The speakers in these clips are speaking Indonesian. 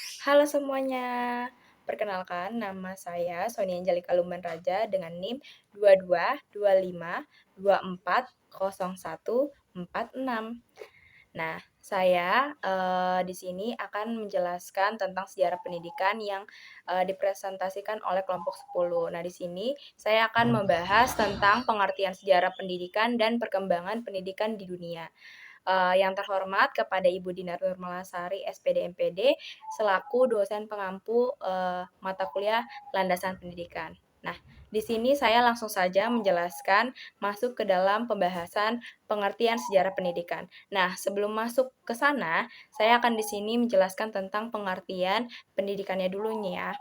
Halo semuanya, perkenalkan nama saya Sony Angelika Lumbanraja dengan NIM 2225240146. Nah, saya di sini akan menjelaskan tentang sejarah pendidikan yang dipresentasikan oleh kelompok 10. Nah, di sini saya akan membahas tentang pengertian sejarah pendidikan dan perkembangan pendidikan di dunia. Yang terhormat kepada Ibu Dinar Nurmalasari, SPD MPD, selaku dosen pengampu mata kuliah Landasan Pendidikan. Nah, di sini saya langsung saja menjelaskan masuk ke dalam pembahasan pengertian sejarah pendidikan. Nah, sebelum masuk ke sana, saya akan di sini menjelaskan tentang pengertian pendidikannya dulu nih ya.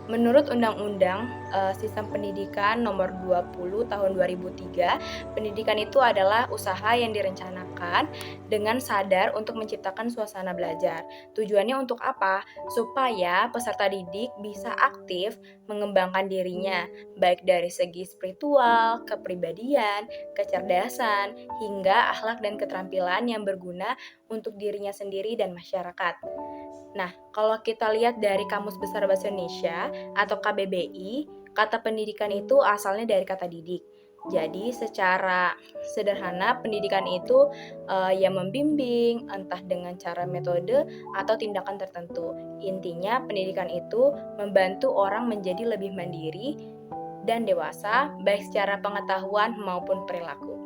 Menurut Undang-Undang Sistem Pendidikan Nomor 20 Tahun 2003, pendidikan itu adalah usaha yang direncanakan dengan sadar untuk menciptakan suasana belajar. Tujuannya untuk apa? Supaya peserta didik bisa aktif mengembangkan dirinya, baik dari segi spiritual, kepribadian, kecerdasan, hingga akhlak dan keterampilan yang berguna untuk dirinya sendiri dan masyarakat. Nah, kalau kita lihat dari Kamus Besar Bahasa Indonesia atau KBBI, kata pendidikan itu asalnya dari kata didik. Jadi secara sederhana pendidikan itu yang membimbing entah dengan cara metode atau tindakan tertentu. Intinya pendidikan itu membantu orang menjadi lebih mandiri dan dewasa baik secara pengetahuan maupun perilaku.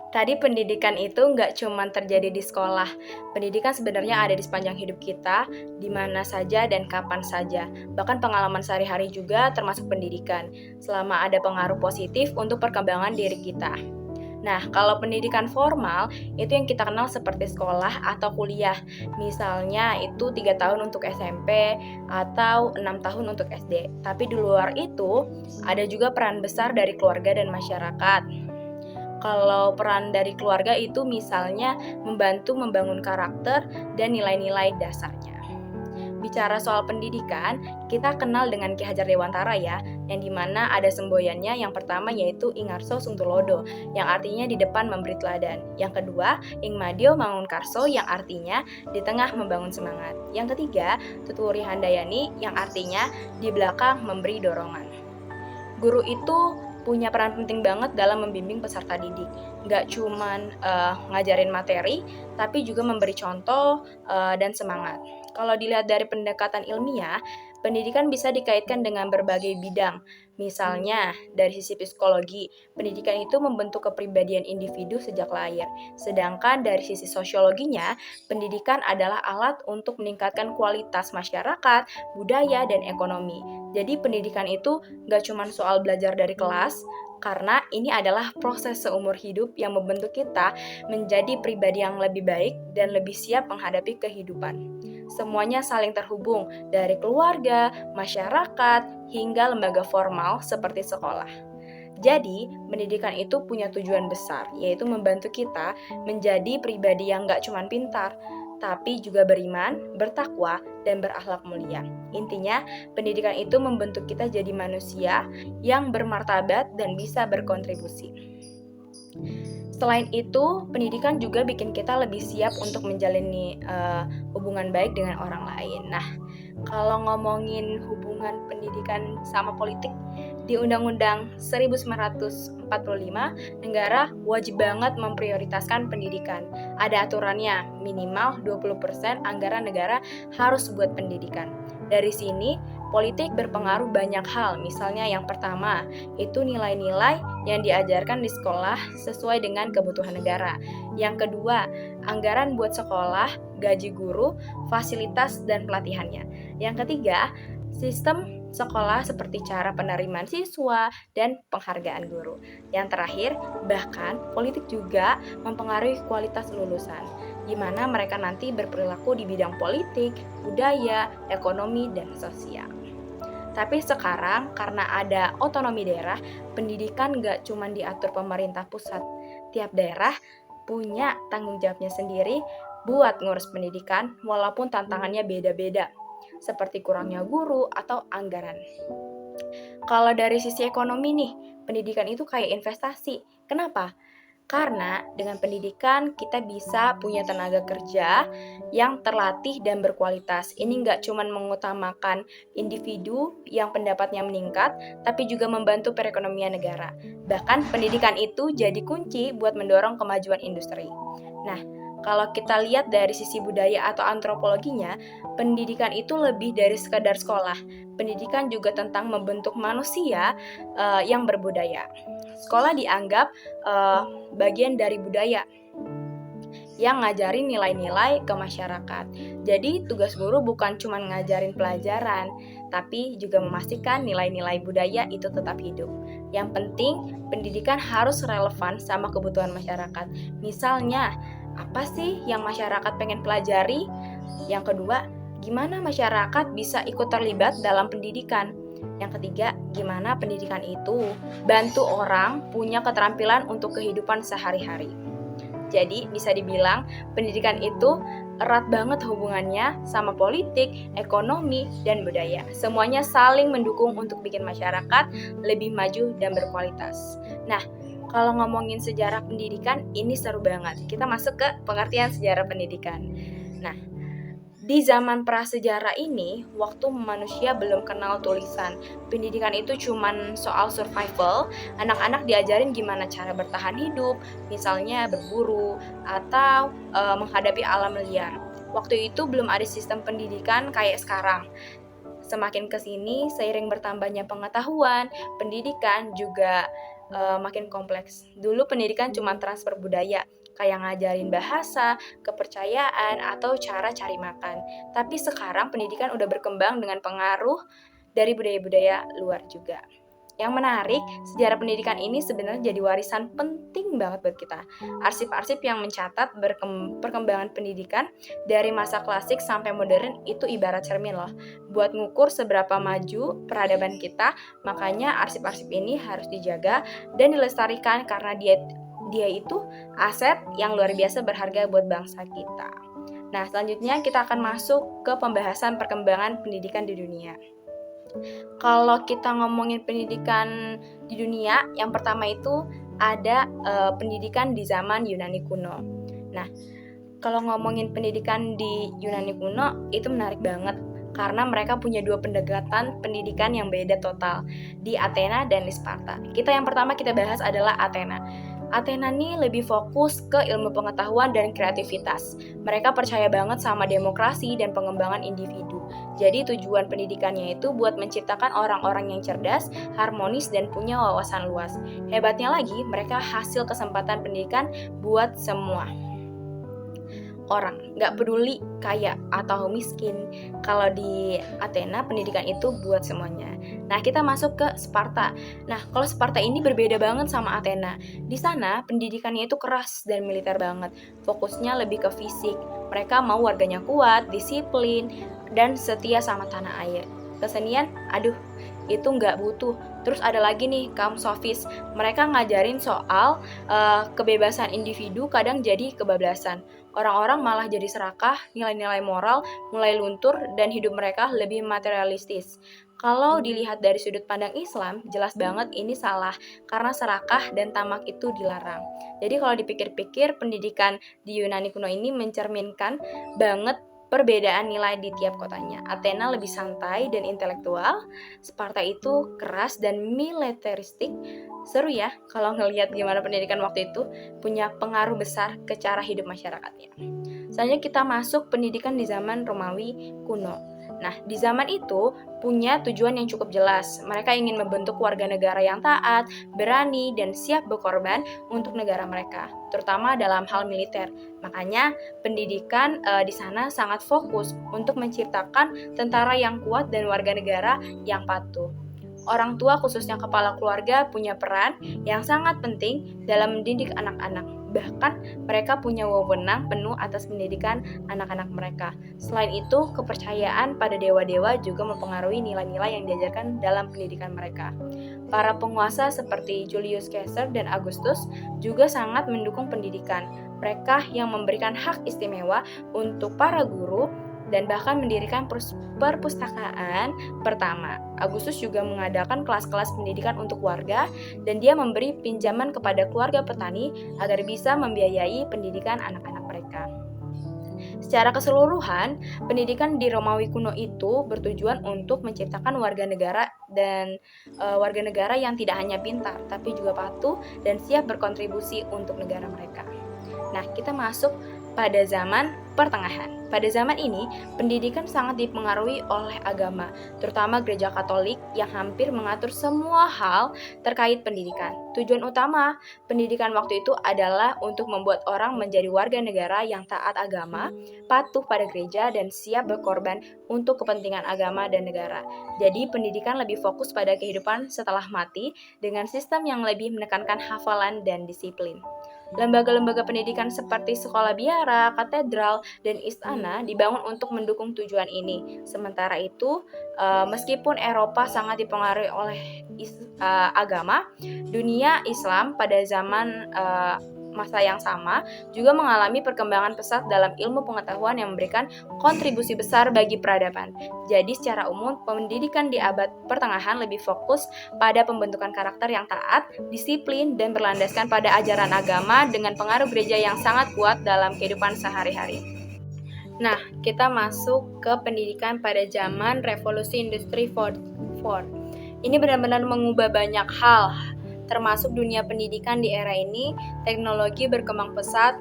Tadi pendidikan itu nggak cuma terjadi di sekolah. Pendidikan sebenarnya ada di sepanjang hidup kita, di mana saja dan kapan saja. Bahkan pengalaman sehari-hari juga termasuk pendidikan, selama ada pengaruh positif untuk perkembangan diri kita. Nah, kalau pendidikan formal, itu yang kita kenal seperti sekolah atau kuliah. Misalnya itu 3 tahun untuk SMP atau 6 tahun untuk SD. Tapi di luar itu, ada juga peran besar dari keluarga dan masyarakat. Kalau peran dari keluarga itu misalnya membantu membangun karakter dan nilai-nilai dasarnya. Bicara soal pendidikan, kita kenal dengan Ki Hajar Dewantara ya, yang dimana ada semboyannya. Yang pertama yaitu Ingarso Sungtulodo, yang artinya di depan memberi teladan. Yang kedua, Ingmadio Mangunkarso, yang artinya di tengah membangun semangat. Yang ketiga, Tuturi Handayani, yang artinya di belakang memberi dorongan. Guru itu punya peran penting banget dalam membimbing peserta didik. Nggak cuman ngajarin materi, tapi juga memberi contoh dan semangat. Kalau dilihat dari pendekatan ilmiah, pendidikan bisa dikaitkan dengan berbagai bidang. Misalnya, dari sisi psikologi, pendidikan itu membentuk kepribadian individu sejak lahir. Sedangkan dari sisi sosiologinya, pendidikan adalah alat untuk meningkatkan kualitas masyarakat, budaya, dan ekonomi. Jadi pendidikan itu gak cuma soal belajar dari kelas, karena ini adalah proses seumur hidup yang membentuk kita menjadi pribadi yang lebih baik dan lebih siap menghadapi kehidupan. Semuanya saling terhubung dari keluarga, masyarakat, hingga lembaga formal seperti sekolah. Jadi, pendidikan itu punya tujuan besar, yaitu membantu kita menjadi pribadi yang gak cuma pintar, tapi juga beriman, bertakwa, dan berakhlak mulia. Intinya, pendidikan itu membentuk kita jadi manusia yang bermartabat dan bisa berkontribusi. Selain itu, pendidikan juga bikin kita lebih siap untuk menjalani hubungan baik dengan orang lain. Nah, kalau ngomongin hubungan pendidikan sama politik, di Undang-Undang 1945, negara wajib banget memprioritaskan pendidikan. Ada aturannya, minimal 20% anggaran negara harus buat pendidikan. Dari sini, politik berpengaruh banyak hal. Misalnya yang pertama, itu nilai-nilai yang diajarkan di sekolah sesuai dengan kebutuhan negara. Yang kedua, anggaran buat sekolah, gaji guru, fasilitas, dan pelatihannya. Yang ketiga, sistem sekolah seperti cara penerimaan siswa dan penghargaan guru. Yang terakhir, bahkan politik juga mempengaruhi kualitas lulusan, di mana mereka nanti berperilaku di bidang politik, budaya, ekonomi, dan sosial. Tapi sekarang karena ada otonomi daerah, pendidikan gak cuma diatur pemerintah pusat. Tiap daerah punya tanggung jawabnya sendiri buat ngurus pendidikan walaupun tantangannya beda-beda, seperti kurangnya guru atau anggaran. Kalau dari sisi ekonomi nih, pendidikan itu kayak investasi. Kenapa? Karena dengan pendidikan kita bisa punya tenaga kerja yang terlatih dan berkualitas. Ini nggak cuma mengutamakan individu yang pendapatnya meningkat, tapi juga membantu perekonomian negara. Bahkan pendidikan itu jadi kunci buat mendorong kemajuan industri. Nah, kalau kita lihat dari sisi budaya atau antropologinya, pendidikan itu lebih dari sekadar sekolah. Pendidikan juga tentang membentuk manusia yang berbudaya. Sekolah dianggap bagian dari budaya yang ngajarin nilai-nilai ke masyarakat. Jadi tugas guru bukan cuma ngajarin pelajaran, tapi juga memastikan nilai-nilai budaya itu tetap hidup. Yang penting, pendidikan harus relevan sama kebutuhan masyarakat. Misalnya, apa sih yang masyarakat pengen pelajari? Yang kedua, gimana masyarakat bisa ikut terlibat dalam pendidikan? Yang ketiga, gimana pendidikan itu bantu orang punya keterampilan untuk kehidupan sehari-hari. Jadi bisa dibilang pendidikan itu erat banget hubungannya sama politik, ekonomi, dan budaya. Semuanya saling mendukung untuk bikin masyarakat lebih maju dan berkualitas. Nah, kalau ngomongin sejarah pendidikan, ini seru banget. Kita masuk ke pengertian sejarah pendidikan. Nah, di zaman prasejarah ini, waktu manusia belum kenal tulisan, pendidikan itu cuman soal survival. Anak-anak diajarin gimana cara bertahan hidup, misalnya berburu atau menghadapi alam liar. Waktu itu belum ada sistem pendidikan kayak sekarang. Semakin kesini, seiring bertambahnya pengetahuan, pendidikan juga makin kompleks. Dulu pendidikan cuma transfer budaya, kayak ngajarin bahasa, kepercayaan, atau cara cari makan. Tapi sekarang pendidikan udah berkembang dengan pengaruh dari budaya-budaya luar juga. Yang menarik, sejarah pendidikan ini sebenarnya jadi warisan penting banget buat kita. Arsip-arsip yang mencatat perkembangan pendidikan dari masa klasik sampai modern itu ibarat cermin loh. Buat ngukur seberapa maju peradaban kita, makanya arsip-arsip ini harus dijaga dan dilestarikan karena dia itu aset yang luar biasa berharga buat bangsa kita. Nah, selanjutnya kita akan masuk ke pembahasan perkembangan pendidikan di dunia. Kalau kita ngomongin pendidikan di dunia, yang pertama itu ada pendidikan di zaman Yunani kuno. Nah, kalau ngomongin pendidikan di Yunani kuno, itu menarik banget karena mereka punya dua pendekatan pendidikan yang beda total, di Athena dan di Sparta. Yang pertama kita bahas adalah Athena. Athena ini lebih fokus ke ilmu pengetahuan dan kreativitas. Mereka percaya banget sama demokrasi dan pengembangan individu. Jadi tujuan pendidikannya itu buat menciptakan orang-orang yang cerdas, harmonis, dan punya wawasan luas. Hebatnya lagi, mereka hasil kesempatan pendidikan buat semua orang, nggak peduli kaya atau miskin. Kalau di Athena, pendidikan itu buat semuanya. Nah, kita masuk ke Sparta. Nah, kalau Sparta ini berbeda banget sama Athena. Di sana, pendidikannya itu keras dan militer banget. Fokusnya lebih ke fisik. Mereka mau warganya kuat, disiplin, dan setia sama tanah air. Kesenian, itu nggak butuh. Terus ada lagi nih, kaum sofis. Mereka ngajarin soal kebebasan individu kadang jadi kebablasan. Orang-orang malah jadi serakah, nilai-nilai moral mulai luntur, dan hidup mereka lebih materialistis. Kalau dilihat dari sudut pandang Islam, jelas banget ini salah, karena serakah dan tamak itu dilarang. Jadi kalau dipikir-pikir, pendidikan di Yunani kuno ini mencerminkan banget perbedaan nilai di tiap kotanya. Athena lebih santai dan intelektual, Sparta itu keras dan militeristik. Seru ya kalau ngelihat gimana pendidikan waktu itu punya pengaruh besar ke cara hidup masyarakatnya. Selanjutnya kita masuk pendidikan di zaman Romawi kuno. Nah, di zaman itu punya tujuan yang cukup jelas. Mereka ingin membentuk warga negara yang taat, berani, dan siap berkorban untuk negara mereka, terutama dalam hal militer. Makanya pendidikan di sana sangat fokus untuk menciptakan tentara yang kuat dan warga negara yang patuh. Orang tua, khususnya kepala keluarga, punya peran yang sangat penting dalam mendidik anak-anak. Bahkan mereka punya wewenang penuh atas pendidikan anak-anak mereka. Selain itu, kepercayaan pada dewa-dewa juga mempengaruhi nilai-nilai yang diajarkan dalam pendidikan mereka. Para penguasa seperti Julius Caesar dan Augustus juga sangat mendukung pendidikan. Mereka yang memberikan hak istimewa untuk para guru dan bahkan mendirikan perpustakaan pertama. Agustus juga mengadakan kelas-kelas pendidikan untuk warga dan dia memberi pinjaman kepada keluarga petani agar bisa membiayai pendidikan anak-anak mereka. Secara keseluruhan, pendidikan di Romawi kuno itu bertujuan untuk menciptakan warga negara dan warga negara yang tidak hanya pintar, tapi juga patuh dan siap berkontribusi untuk negara mereka. Nah, kita masuk pada zaman pertengahan. Pada zaman ini, pendidikan sangat dipengaruhi oleh agama, terutama gereja Katolik yang hampir mengatur semua hal terkait pendidikan. Tujuan utama pendidikan waktu itu adalah untuk membuat orang menjadi warga negara yang taat agama, patuh pada gereja, dan siap berkorban untuk kepentingan agama dan negara. Jadi, pendidikan lebih fokus pada kehidupan setelah mati dengan sistem yang lebih menekankan hafalan dan disiplin. Lembaga-lembaga pendidikan seperti sekolah biara, katedral, dan istana dibangun untuk mendukung tujuan ini. Sementara itu, meskipun Eropa sangat dipengaruhi oleh agama, dunia Islam pada zaman masa yang sama juga mengalami perkembangan pesat dalam ilmu pengetahuan yang memberikan kontribusi besar bagi peradaban. Jadi secara umum, pendidikan di abad pertengahan lebih fokus pada pembentukan karakter yang taat, disiplin, dan berlandaskan pada ajaran agama dengan pengaruh gereja yang sangat kuat dalam kehidupan sehari-hari. Nah, kita masuk ke pendidikan pada zaman Revolusi Industri 4. Ini benar-benar mengubah banyak hal, termasuk dunia pendidikan di era ini. Teknologi berkembang pesat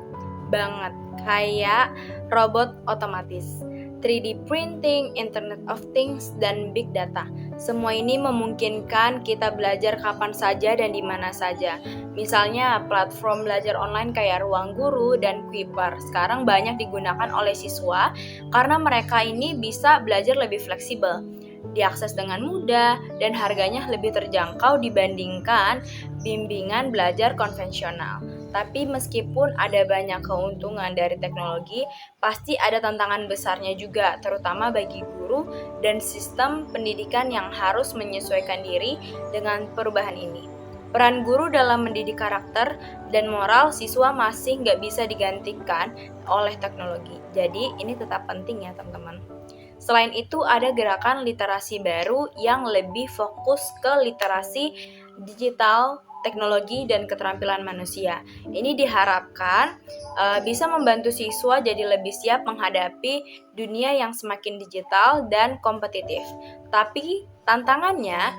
banget, kayak robot otomatis, 3D printing, Internet of Things, dan Big Data. Semua ini memungkinkan kita belajar kapan saja dan di mana saja. Misalnya platform belajar online kayak Ruang Guru dan Kuiper sekarang banyak digunakan oleh siswa karena mereka ini bisa belajar lebih fleksibel, diakses dengan mudah, dan harganya lebih terjangkau dibandingkan bimbingan belajar konvensional. Tapi meskipun ada banyak keuntungan dari teknologi, pasti ada tantangan besarnya juga, terutama bagi guru dan sistem pendidikan yang harus menyesuaikan diri dengan perubahan ini. Peran guru dalam mendidik karakter dan moral siswa masih nggak bisa digantikan oleh teknologi. Jadi ini tetap penting ya teman-teman. Selain itu ada gerakan literasi baru yang lebih fokus ke literasi digital, teknologi, dan keterampilan manusia. Ini diharapkan bisa membantu siswa jadi lebih siap menghadapi dunia yang semakin digital dan kompetitif. Tapi tantangannya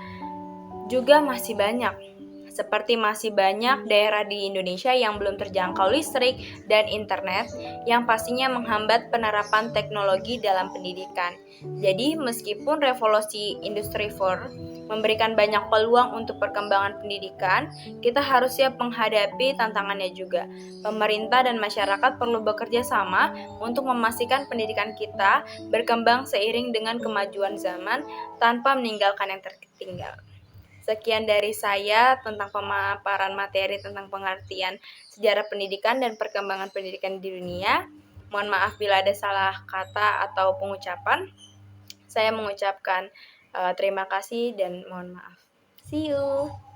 juga masih banyak. Seperti masih banyak daerah di Indonesia yang belum terjangkau listrik dan internet yang pastinya menghambat penerapan teknologi dalam pendidikan. Jadi meskipun revolusi industri 4 memberikan banyak peluang untuk perkembangan pendidikan, kita harus siap menghadapi tantangannya juga. Pemerintah dan masyarakat perlu bekerja sama untuk memastikan pendidikan kita berkembang seiring dengan kemajuan zaman tanpa meninggalkan yang tertinggal. Sekian dari saya tentang pemaparan materi tentang pengertian sejarah pendidikan dan perkembangan pendidikan di dunia. Mohon maaf bila ada salah kata atau pengucapan. Saya mengucapkan terima kasih dan mohon maaf. See you!